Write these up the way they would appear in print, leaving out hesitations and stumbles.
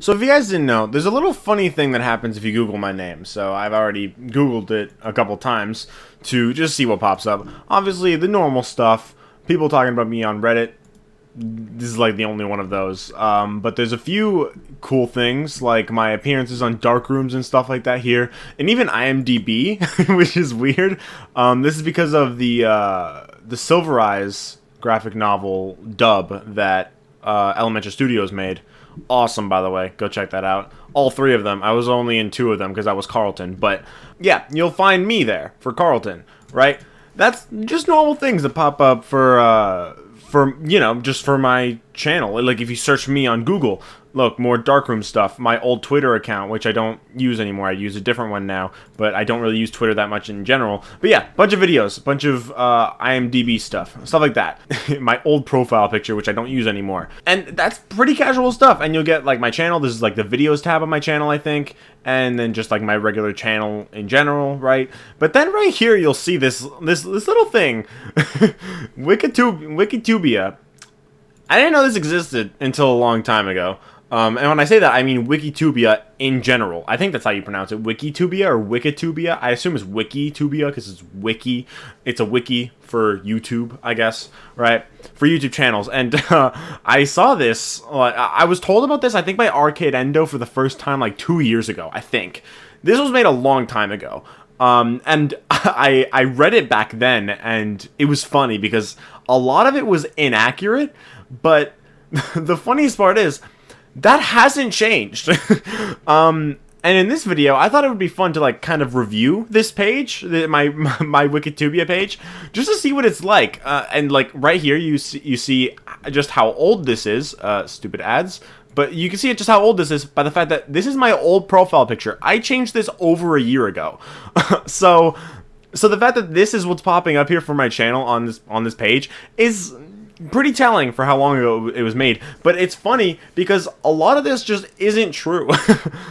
So if you guys didn't know, there's a little funny thing that happens if you Google my name. So I've already Googled it a couple times to just see what pops up. Obviously, the normal stuff. People talking about me on Reddit. This is like the only one of those. But there's a few cool things, like my appearances on dark rooms and stuff like that here. And even IMDb, which is weird. This is because of the Silver Eyes graphic novel dub that Elementor Studios made. Awesome, by the way. Go check that out. All three of them. I was only in two of them because I was Carlton. But yeah, you'll find me there for Carlton, right? That's just normal things that pop up for just for my channel. Like if you search me on Google, look, more darkroom stuff. My old Twitter account, which I don't use anymore. I use a different one now, but I don't really use Twitter that much in general. But yeah, bunch of videos, bunch of IMDb stuff like that. My old profile picture, which I don't use anymore. And that's pretty casual stuff. And you'll get like my channel. This is like the videos tab on my channel, I think. And then just like my regular channel in general, right? But then right here, you'll see this little thing. Wikitubia. I didn't know this existed until a long time ago. And when I say that, I mean Wikitubia in general. I think that's how you pronounce it. Wikitubia or Wikitubia. I assume it's Wikitubia because it's wiki. It's a wiki for YouTube, I guess, right? For YouTube channels. And I saw this. I was told about this, I think, by Arcade Endo for the first time like 2 years ago, I think. This was made a long time ago. And I read it back then, and it was funny because a lot of it was inaccurate. But the funniest part is, that hasn't changed. And in this video, I thought it would be fun to like kind of review this page, my Wikitubia page, just to see what it's like. And like right here, you see just how old this is. Stupid ads. But you can see just how old this is by the fact that this is my old profile picture. I changed this over a year ago. So the fact that this is what's popping up here for my channel on this page is pretty telling for how long ago it was made. But it's funny because a lot of this just isn't true.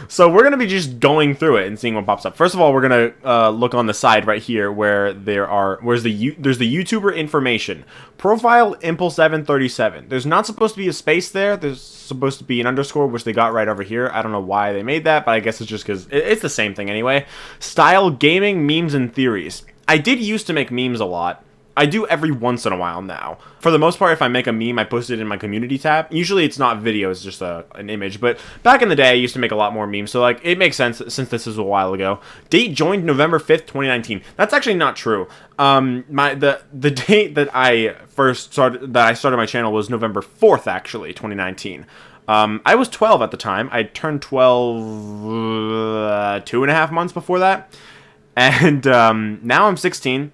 So we're going to be just going through it and seeing what pops up. First of all, we're going to look on the side right here where there's the YouTuber information. Profile ImpulseEvan 37. There's not supposed to be a space there. There's supposed to be an underscore, which they got right over here. I don't know why they made that, but I guess it's just because it's the same thing anyway. Style, gaming, memes, and theories. I did used to make memes a lot. I do every once in a while now. For the most part, if I make a meme, I post it in my community tab. Usually it's not video, it's just an image. But back in the day, I used to make a lot more memes. So like, it makes sense since this is a while ago. Date joined November 5th, 2019. That's actually not true. The date that I started my channel was November 4th, actually, 2019. I was 12 at the time. I turned 12 2.5 months before that. And now I'm 16.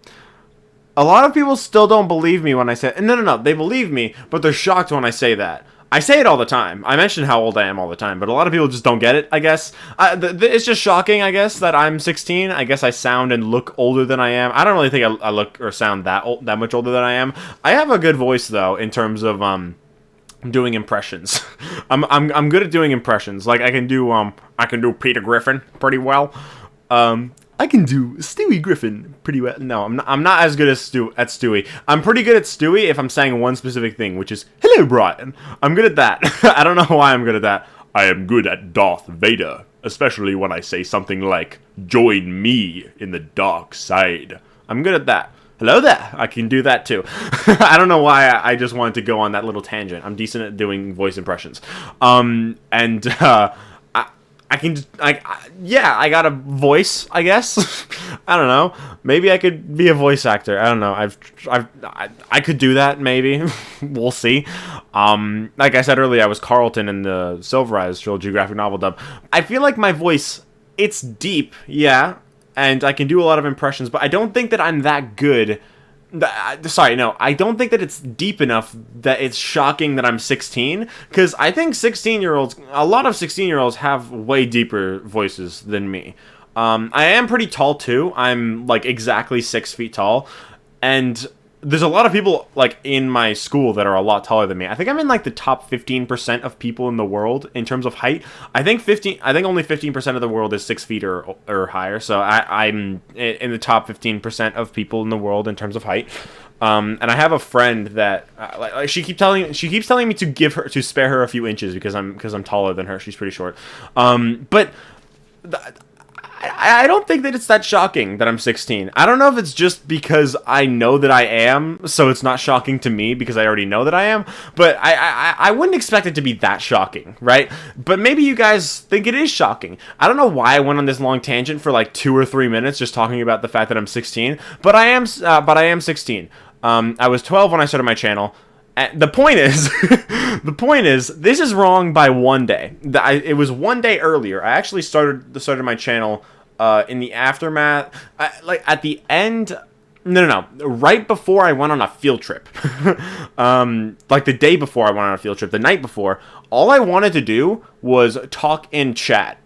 A lot of people still don't believe me when I say... No, they believe me, but they're shocked when I say that. I say it all the time. I mention how old I am all the time, but a lot of people just don't get it, I guess. It's just shocking, I guess, that I'm 16. I guess I sound and look older than I am. I don't really think I look or sound that much older than I am. I have a good voice, though, in terms of doing impressions. I'm good at doing impressions. Like, I can do Peter Griffin pretty well. I can do Stewie Griffin pretty well. No, I'm not as good as Stewie. I'm pretty good at Stewie if I'm saying one specific thing, which is, hello, Brian. I'm good at that. I don't know why I'm good at that. I am good at Darth Vader, especially when I say something like, join me in the dark side. I'm good at that. Hello there. I can do that too. I don't know why I just wanted to go on that little tangent. I'm decent at doing voice impressions. I got a voice, I guess. I don't know. Maybe I could be a voice actor. I don't know. I could do that, maybe. We'll see. Like I said earlier, I was Carlton in the Silver Eyes trilogy graphic novel dub. I feel like my voice, it's deep, yeah, and I can do a lot of impressions, but I don't think that I'm that good. I don't think that it's deep enough that it's shocking that I'm 16, because I think a lot of 16-year-olds have way deeper voices than me. I am pretty tall too. I'm like exactly 6 feet tall, and there's a lot of people like in my school that are a lot taller than me. I think I'm in like the top 15% of people in the world in terms of height. I think only 15% of the world is 6 feet or higher. So I'm in the top 15% of people in the world in terms of height. And I have a friend that like she keeps telling me to spare her a few inches because I'm taller than her. She's pretty short. But I don't think that it's that shocking that I'm 16. I don't know if it's just because I know that I am, so it's not shocking to me because I already know that I am, but I wouldn't expect it to be that shocking, right? But maybe you guys think it is shocking. I don't know why I went on this long tangent for like 2 or 3 minutes just talking about the fact that I'm 16, but I am 16. I was 12 when I started my channel. The point is, this is wrong by one day. It was one day earlier. I actually started my channel in the aftermath, like at the end. No, right before I went on a field trip. Like the day before I went on a field trip, the night before. All I wanted to do was talk in chat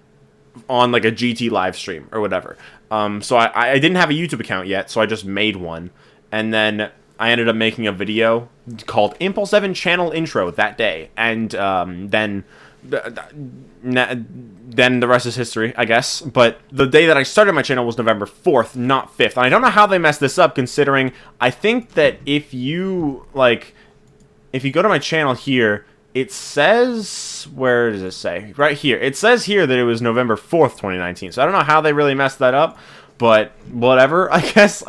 on like a GT live stream or whatever. So I didn't have a YouTube account yet, so I just made one, and then I ended up making a video called ImpulseEvan Channel Intro that day, and then the rest is history, I guess. But the day that I started my channel was November 4th, not 5th. And I don't know how they messed this up, considering I think that if you go to my channel here, it says, where does it say? Right here. It says here that it was November 4th, 2019. So I don't know how they really messed that up, but whatever, I guess.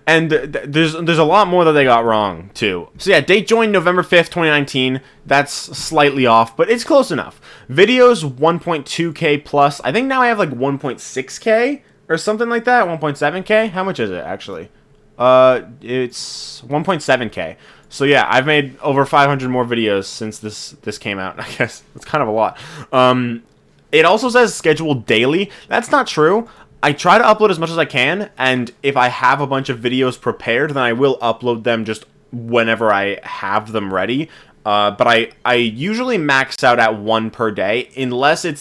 And there's a lot more that they got wrong, too. So yeah, date joined November 5th, 2019. That's slightly off, but it's close enough. Videos, 1.2K plus. I think now I have like 1.6K or something like that. 1.7K? How much is it, actually? It's 1.7K. So yeah, I've made over 500 more videos since this came out. I guess it's kind of a lot. It also says scheduled daily. That's not true. I try to upload as much as I can, and if I have a bunch of videos prepared, then I will upload them just whenever I have them ready. But I usually max out at 1 per day, unless I've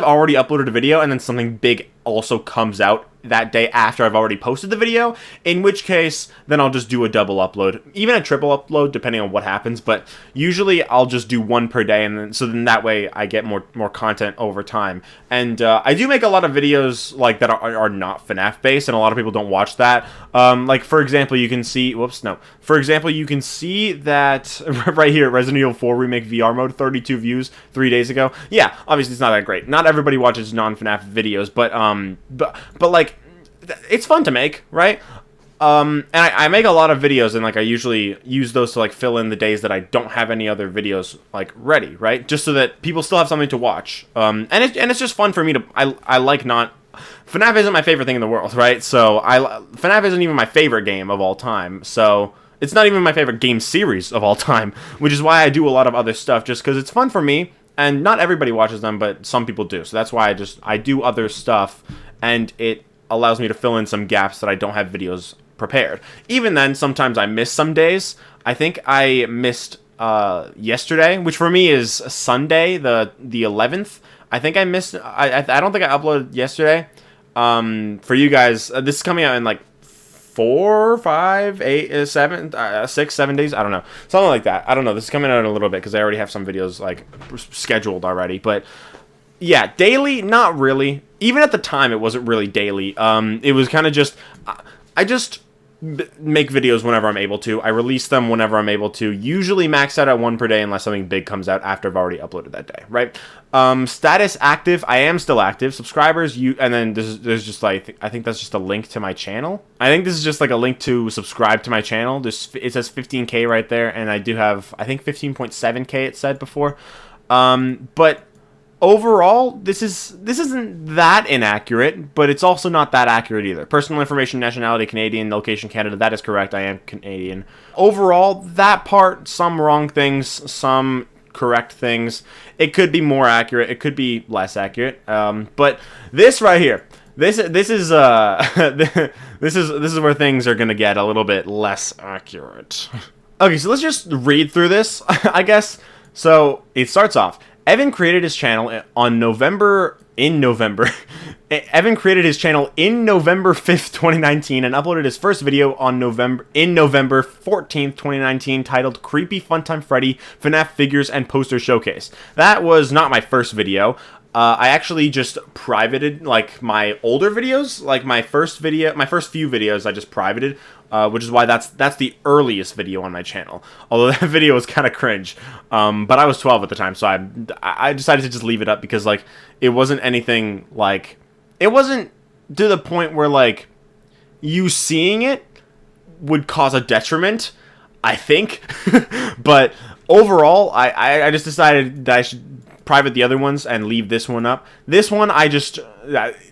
already uploaded a video and then something big also comes out that day after I've already posted the video, in which case then I'll just do a double upload, even a triple upload depending on what happens. But usually I'll just do 1 per day, and then that way I get more content over time. And I do make a lot of videos like that are not FNAF based, and a lot of people don't watch that. Like for example, you can see for example, you can see that right here, Resident Evil 4 Remake VR mode, 32 views 3 days ago. Yeah, obviously it's not that great. Not everybody watches non-FNAF videos, but like, it's fun to make, right? And I make a lot of videos, and like I usually use those to like fill in the days that I don't have any other videos like ready, right? Just so that people still have something to watch. And it's just fun for me to I like not. FNAF isn't my favorite thing in the world, right? So FNAF isn't even my favorite game of all time. So it's not even my favorite game series of all time, which is why I do a lot of other stuff, just because it's fun for me. And not everybody watches them, but some people do. So that's why I do other stuff, and it allows me to fill in some gaps that I don't have videos prepared. Even then, sometimes I miss some days. I think I missed yesterday, which for me is Sunday, the 11th. I think I missed. I don't think I uploaded yesterday. For you guys, this is coming out in like 4, 5, 8, 7, 6, 7 days. I don't know, something like that. I don't know. This is coming out in a little bit because I already have some videos like scheduled already. But yeah, daily, not really. Even at the time, it wasn't really daily. It was kind of just, I just make videos whenever I'm able to. I release them whenever I'm able to. Usually max out at 1 per day unless something big comes out after I've already uploaded that day, right? Status active. I am still active. Subscribers, and then there's just like, I think that's just a link to my channel. I think this is just like a link to subscribe to my channel. It says 15K right there, and I do have, I think 15.7K it said before. But overall, this isn't that inaccurate, but it's also not that accurate either. Personal information, nationality, Canadian, location, Canada, that is correct. I am Canadian. Overall, that part, some wrong things, some correct things. It could be more accurate. It could be less accurate. But this right here, this is this is where things are gonna get a little bit less accurate. Okay, so let's just read through this, I guess. So it starts off. Evan created his channel on November. Evan created his channel in November 5th, 2019, and uploaded his first video on November 14th, 2019, titled "Creepy Funtime Freddy FNAF Figures and Poster Showcase." That was not my first video. I actually just privated like my older videos, like my first few videos I just privated, which is why that's the earliest video on my channel. Although that video was kind of cringe, but I was 12 at the time, so I decided to just leave it up because like it wasn't anything like, it wasn't to the point where like you seeing it would cause a detriment, I think. But overall, I just decided that I should private the other ones and leave this one up. This one,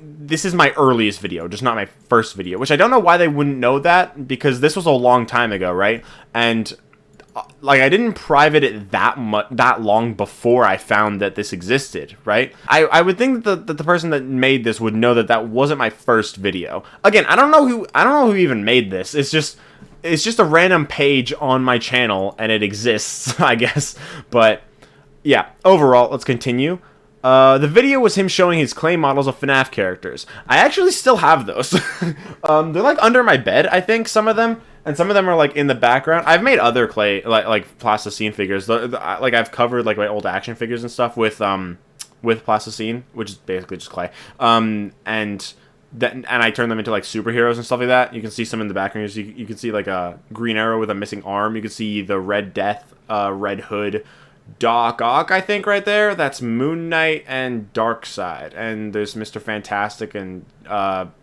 this is my earliest video, just not my first video, which I don't know why they wouldn't know that, because this was a long time ago, right? And like I didn't private it that long before I found that this existed, right? I would think that the person that made this would know that that wasn't my first video. Again, I don't know who even made this. It's just a random page on my channel and it exists, I guess. But yeah, overall, let's continue. The video was him showing his clay models of FNAF characters. I actually still have those. They're like under my bed, I think, some of them. And some of them are like in the background. I've made other clay, like plasticine figures. Like I've covered like my old action figures and stuff with plasticine, which is basically just clay. And I turn them into like superheroes and stuff like that. You can see some in the background. You can see like a Green Arrow with a missing arm. You can see the Red Death, Red Hood, Doc Ock, I think, right there. That's Moon Knight and Darkseid. And there's Mr. Fantastic and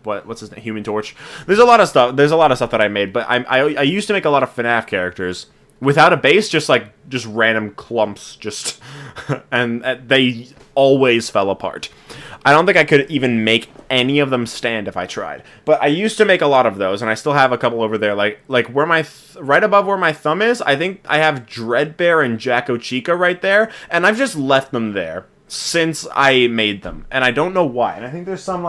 what's his name? Human Torch. There's a lot of stuff. There's a lot of stuff that I made, but I used to make a lot of FNAF characters without a base, just random clumps, and they always fell apart. I don't think I could even make any of them stand if I tried. But I used to make a lot of those, and I still have a couple over there. Like where right above where my thumb is, I think I have Dreadbear and Jacko Chica right there, and I've just left them there since I made them, and I don't know why. And I think there's some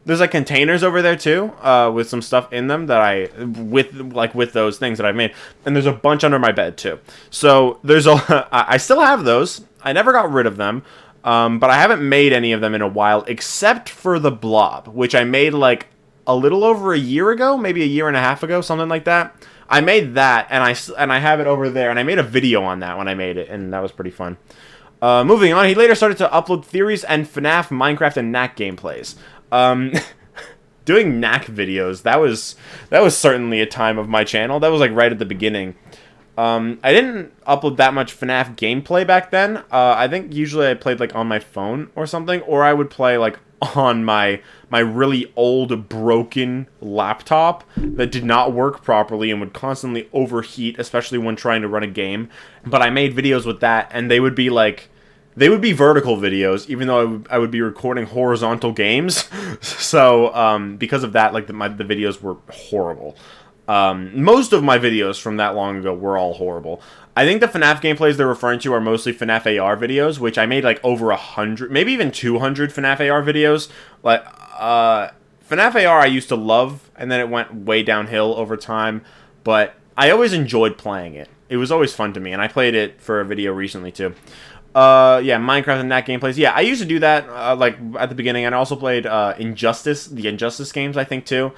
there's like containers over there too, with some stuff in them that with those things that I've made, and there's a bunch under my bed too. So I still have those. I never got rid of them. But I haven't made any of them in a while, except for the Blob, which I made like a little over a year ago, maybe a year and a half ago, something like that. I made that, and I have it over there, and I made a video on that when I made it, and that was pretty fun. Moving on, he later started to upload theories and FNAF, Minecraft, and Knack gameplays. Doing Knack videos, that was certainly a time of my channel. That was like right at the beginning. I didn't upload that much FNAF gameplay back then. I think usually I played like on my phone or something, or I would play like on my really old broken laptop that did not work properly and would constantly overheat, especially when trying to run a game. But I made videos with that, and they would be vertical videos, even though I would be recording horizontal games. So because of that, like the videos were horrible. Most of my videos from that long ago were all horrible. I think the FNAF gameplays they're referring to are mostly FNAF AR videos, which I made like over 100, maybe even 200 FNAF AR videos. Like, FNAF AR I used to love, and then it went way downhill over time, but I always enjoyed playing it. It was always fun to me, and I played it for a video recently too. Yeah, Minecraft and Knack gameplays. Yeah, I used to do that, like, at the beginning, and I also played, the Injustice games, I think, too.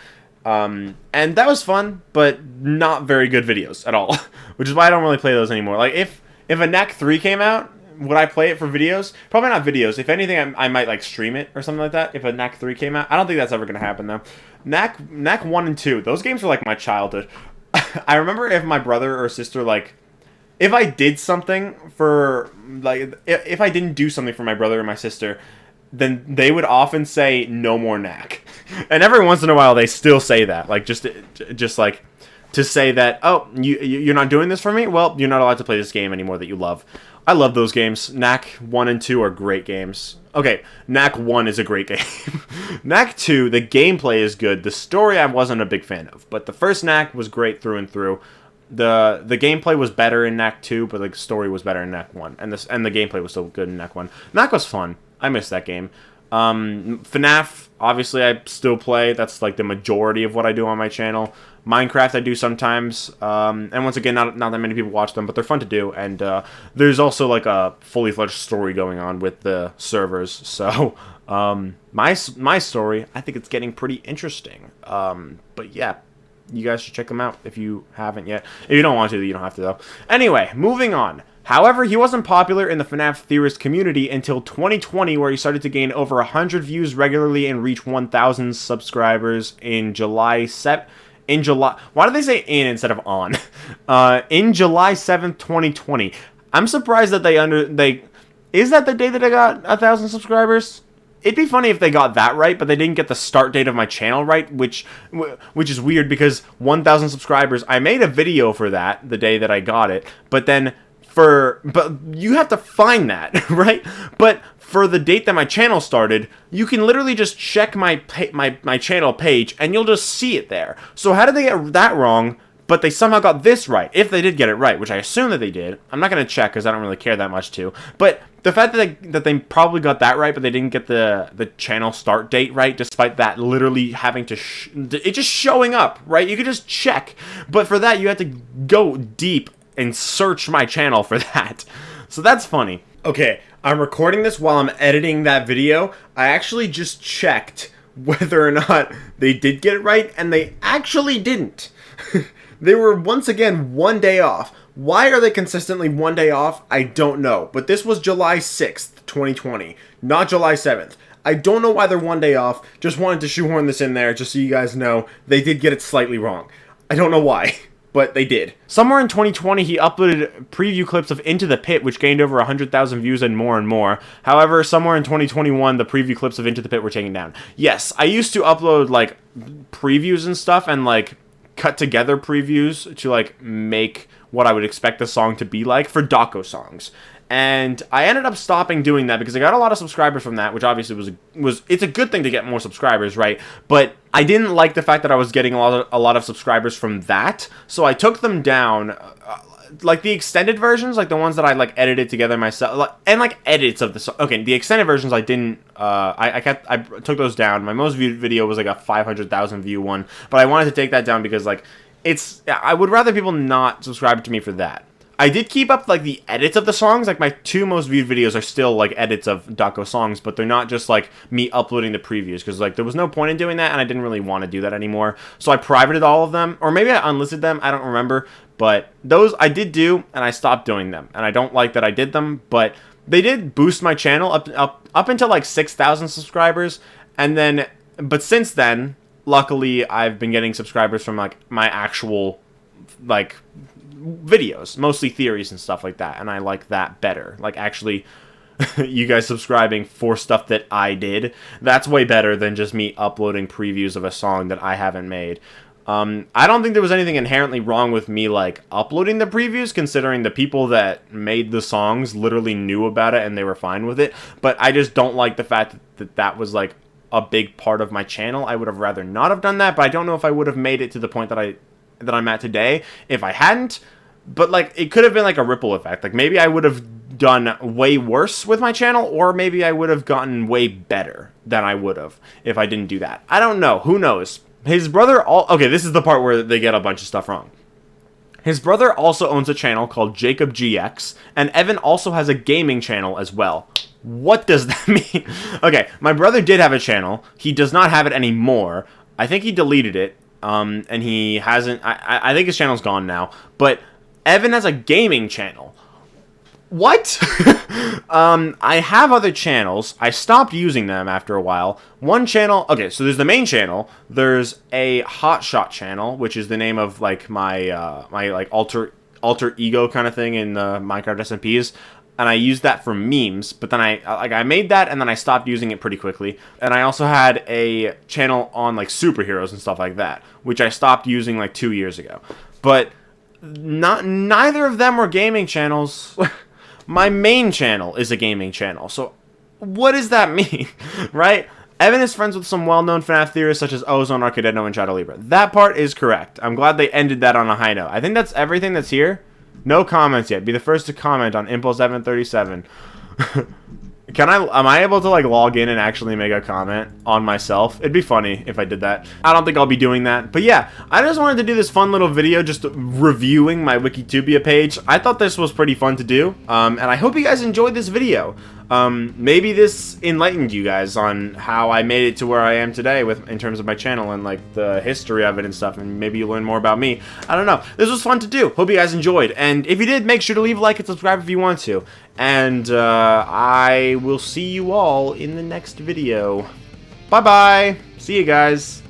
And that was fun, but not very good videos at all, which is why I don't really play those anymore. Like, if a Knack 3 came out, would I play it for videos? Probably not videos. If anything, I might, like, stream it or something like that, if a Knack 3 came out. I don't think that's ever gonna happen, though. Knack 1 and 2, those games were, like, my childhood. I remember if my brother or sister, like, if I did something for, like, if I didn't do something for my brother or my sister, then they would often say, "No more Knack." And every once in a while, they still say that, like, just like, to say that, "Oh, you're not doing this for me? Well, you're not allowed to play this game anymore that you love." I love those games. Knack 1 and 2 are great games. Okay, Knack 1 is a great game. Knack 2, the gameplay is good. The story I wasn't a big fan of, but the first Knack was great through and through. The gameplay was better in Knack 2, but the story was better in Knack 1, and the gameplay was still good in Knack 1. Knack was fun. I missed that game. FNAF, obviously, I still play. That's like the majority of what I do on my channel. Minecraft I do sometimes, and once again, not that many people watch them, but they're fun to do, and there's also like a fully fledged story going on with the servers, so my story, I think it's getting pretty interesting, but yeah, you guys should check them out if you haven't yet. If you don't want to, you don't have to though. Anyway, moving on. However, he wasn't popular in the FNAF theorist community until 2020, where he started to gain over 100 views regularly and reach 1,000 subscribers in July 7th. In July, why do they say in instead of on? In July 7th, 2020. I'm surprised that is that the day that I got 1,000 subscribers? It'd be funny if they got that right, but they didn't get the start date of my channel right, which is weird because 1,000 subscribers, I made a video for that the day that I got it, but you have to find that, right? But for the date that my channel started, you can literally just check my channel page and you'll just see it there. So how did they get that wrong, but they somehow got this right? If they did get it right, which I assume that they did. I'm not going to check because I don't really care that much to. But the fact that they probably got that right, but they didn't get the channel start date right, despite that literally having to it just showing up, right? You could just check. But for that, you had to go deep and search my channel for that. So that's funny. Okay, I'm recording this while I'm editing that video. I actually just checked whether or not they did get it right, and they actually didn't. They were once again 1 day off. Why are they consistently 1 day off? I don't know. But this was July 6th, 2020, not July 7th. I don't know why they're 1 day off. Just wanted to shoehorn this in there just so you guys know they did get it slightly wrong. I don't know why, but they did. Somewhere in 2020, he uploaded preview clips of Into the Pit, which gained over 100,000 views and more. However, somewhere in 2021, the preview clips of Into the Pit were taken down. Yes, I used to upload, like, previews and stuff, and, like, cut together previews to, like, make what I would expect the song to be like for Daco songs. And I ended up stopping doing that because I got a lot of subscribers from that, which obviously it's a good thing to get more subscribers, right? But I didn't like the fact that I was getting a lot of subscribers from that, so I took them down. Like the extended versions, like the ones that I like edited together myself, and like edits of the song. Okay, the extended versions I didn't. I took those down. My most viewed video was like a 500,000 view one, but I wanted to take that down because like I would rather people not subscribe to me for that. I did keep up, like, the edits of the songs. Like, my 2 most viewed videos are still, like, edits of Daco songs, but they're not just, like, me uploading the previews, because, like, there was no point in doing that, and I didn't really want to do that anymore. So I privated all of them, or maybe I unlisted them, I don't remember, but those I did do, and I stopped doing them, and I don't like that I did them, but they did boost my channel up until, like, 6,000 subscribers, and then, but since then, luckily, I've been getting subscribers from, like, my actual, like, videos, mostly theories and stuff like that, and I like that better. Like, actually, you guys subscribing for stuff that I did, that's way better than just me uploading previews of a song that I haven't made. I don't think there was anything inherently wrong with me, like, uploading the previews, considering the people that made the songs literally knew about it and they were fine with it, but I just don't like the fact that was, like, a big part of my channel. I would have rather not have done that, but I don't know if I would have made it to the point that I'm at today if I hadn't. But, like, it could have been, like, a ripple effect. Like, maybe I would have done way worse with my channel, or maybe I would have gotten way better than I would have if I didn't do that. I don't know. Who knows? His brother... Okay, this is the part where they get a bunch of stuff wrong. His brother also owns a channel called Jacob GX, and Evan also has a gaming channel as well. What does that mean? Okay, my brother did have a channel. He does not have it anymore. I think he deleted it, and he hasn't... I think his channel's gone now, but... Evan has a gaming channel. What? I have other channels. I stopped using them after a while. One channel... Okay, so there's the main channel. There's a Hotshot channel, which is the name of, like, my, my like, alter ego kind of thing in Minecraft SMPs. And I used that for memes, but then I made that, and then I stopped using it pretty quickly. And I also had a channel on, like, superheroes and stuff like that, which I stopped using, like, 2 years ago. But... neither of them were gaming channels. My main channel is a gaming channel. So what does that mean? Right? Evan is friends with some well-known FNAF theorists such as Ozone, Arcadeno, and Shadow Libra. That part is correct. I'm glad they ended that on a high note. I think that's everything that's here. No comments yet. Be the first to comment on ImpulseEvan 37. Am I able to like log in and actually make a comment on myself? It'd be funny if I did that. I don't think I'll be doing that. But yeah, I just wanted to do this fun little video just reviewing my Wikitubia page. I thought this was pretty fun to do. And I hope you guys enjoyed this video. Maybe this enlightened you guys on how I made it to where I am today in terms of my channel and like the history of it and stuff, and maybe you learn more about me. I don't know. This was fun to do. Hope you guys enjoyed. And if you did, make sure to leave a like and subscribe if you want to. And I will see you all in the next video. Bye-bye. See you guys.